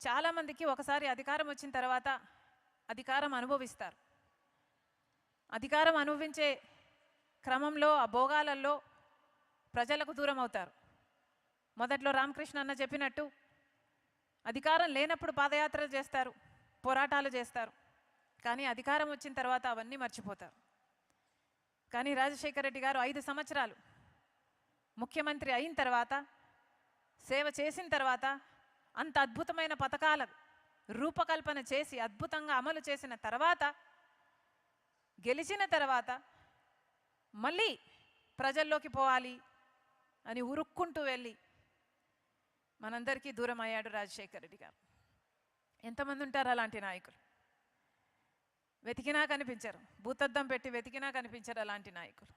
చాలామందికి ఒకసారి అధికారం వచ్చిన తర్వాత అధికారం అనుభవిస్తారు. అధికారం అనుభవించే క్రమంలో ఆ భోగాలలో ప్రజలకు దూరం అవుతారు. మొదట్లో రామకృష్ణ అన్న చెప్పినట్టు అధికారం లేనప్పుడు పాదయాత్రలు చేస్తారు, పోరాటాలు చేస్తారు. కానీ అధికారం వచ్చిన తర్వాత అవన్నీ మర్చిపోతారు. కానీ రాజశేఖర రెడ్డి గారు 5 సంవత్సరాలు ముఖ్యమంత్రి అయిన తర్వాత, సేవ చేసిన తర్వాత, అంత అద్భుతమైన పథకాల రూపకల్పన చేసి అద్భుతంగా అమలు చేసిన తర్వాత, గెలిచిన తర్వాత మళ్ళీ ప్రజల్లోకి పోవాలి అని ఉరుక్కుంటూ వెళ్ళి మనందరికీ దూరం అయ్యాడు రాజశేఖర రెడ్డి గారు. ఎంతమంది ఉంటారు అలాంటి నాయకులు? వెతికినా కనిపించరు, భూతద్దం పెట్టి వెతికినా కనిపించరు అలాంటి నాయకులు.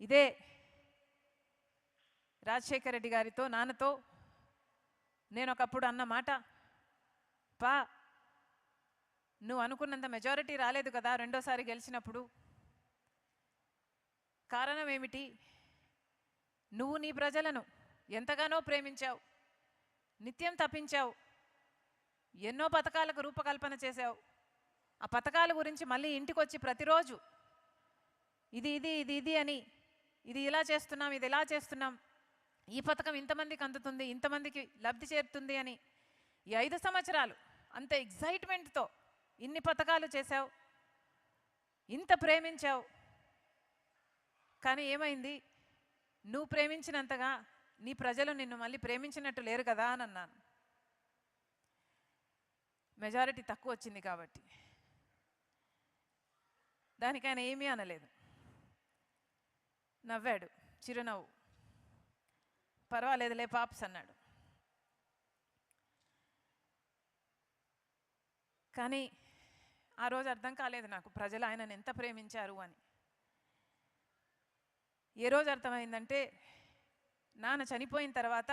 ఇదే రాజశేఖర రెడ్డి గారితో, నాన్నతో నేను ఒకప్పుడు అన్న మాట, పా నువ్వు అనుకున్నంత మెజారిటీ రాలేదు కదా రెండోసారి గెలిచినప్పుడు, కారణం ఏమిటి? నువ్వు నీ ప్రజలను ఎంతగానో ప్రేమించావు, నిత్యం తప్పించావు, ఎన్నో పథకాలకు రూపకల్పన చేశావు. ఆ పథకాల గురించి మళ్ళీ ఇంటికి వచ్చి ప్రతిరోజు ఇది ఇది ఇది ఇది అని, ఇది ఇలా చేస్తున్నాం, ఇది ఇలా చేస్తున్నాం, ఈ పథకం ఇంతమందికి అందుతుంది, ఇంతమందికి లబ్ధి చేరుతుంది అని ఈ 5 సంవత్సరాలు అంత ఎగ్జైట్మెంట్తో ఇన్ని పథకాలు చేశావు, ఇంత ప్రేమించావు. కానీ ఏమైంది? నువ్వు ప్రేమించినంతగా నీ ప్రజలు నిన్ను మళ్ళీ ప్రేమించినట్టు లేరు కదా అని అన్నాను. మెజారిటీ తక్కువ వచ్చింది కాబట్టి. దానికైనా ఏమీ అనలేదు, నవ్వాడు, చిరునవ్వు, పర్వాలేదులే పాప్స్ అన్నాడు. కానీ ఆ రోజు అర్థం కాలేదు నాకు ప్రజలు ఆయనను ఎంత ప్రేమించారు అని. ఏ రోజు అర్థమైందంటే, నాన్న చనిపోయిన తర్వాత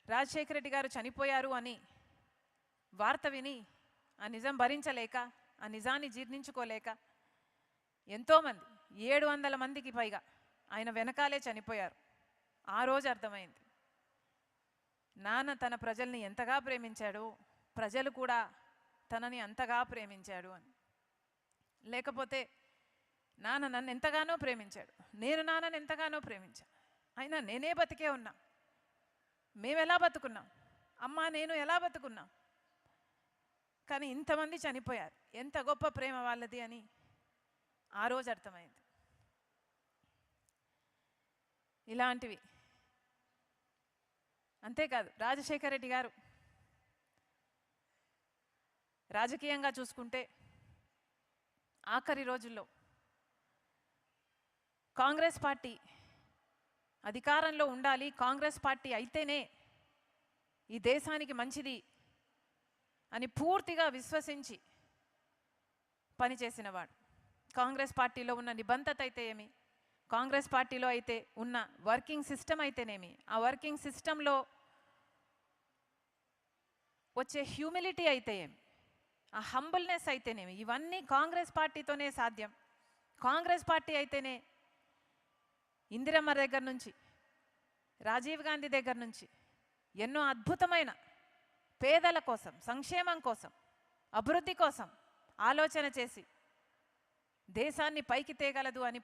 రాజశేఖర రెడ్డి గారు చనిపోయారు అని వార్త విని ఆ నిజం భరించలేక, ఆ నిజాన్ని జీర్ణించుకోలేక ఎంతోమంది 700 మందికి పైగా ఆయన వెనకాలే చనిపోయారు. ఆ రోజు అర్థమైంది నాన్న తన ప్రజల్ని ఎంతగా ప్రేమించాడు, ప్రజలు కూడా తనని అంతగా ప్రేమించాడు అని. లేకపోతే నాన్న నన్ను ఎంతగానో ప్రేమించాడు, నేను నాన్నని ఎంతగానో ప్రేమించాను, అయినా నేనే బతికే ఉన్నా, మేము ఎలా బతుకున్నాం, అమ్మ నేను ఎలా బతుకున్నాం, కానీ ఇంతమంది చనిపోయారు, ఎంత గొప్ప ప్రేమ వాళ్ళది అని ఆ రోజు అర్థమైంది. ఇలాంటివి. అంతేకాదు రాజశేఖర రెడ్డి గారు రాజకీయంగా చూసుకుంటే ఆఖరి రోజుల్లో కాంగ్రెస్ పార్టీ అధికారంలో ఉండాలి, కాంగ్రెస్ పార్టీ అయితేనే ఈ దేశానికి మంచిది అని పూర్తిగా విశ్వసించి పనిచేసినవాడు. కాంగ్రెస్ పార్టీలో ఉన్న నిబంధత అయితే ఏమి, కాంగ్రెస్ పార్టీలో అయితే ఉన్న వర్కింగ్ సిస్టమ్ అయితేనేమి, ఆ వర్కింగ్ సిస్టంలో వచ్చే హ్యూమిలిటీ అయితే ఏమి, ఆ హంబుల్నెస్ అయితేనేమి, ఇవన్నీ కాంగ్రెస్ పార్టీతోనే సాధ్యం. కాంగ్రెస్ పార్టీ అయితేనే ఇందిరమ్మ దగ్గర నుంచి, రాజీవ్ గాంధీ దగ్గర నుంచి ఎన్నో అద్భుతమైన పేదల కోసం, సంక్షేమం కోసం, అభివృద్ధి కోసం ఆలోచన చేసి దేశాన్ని పైకి తేగలదు అని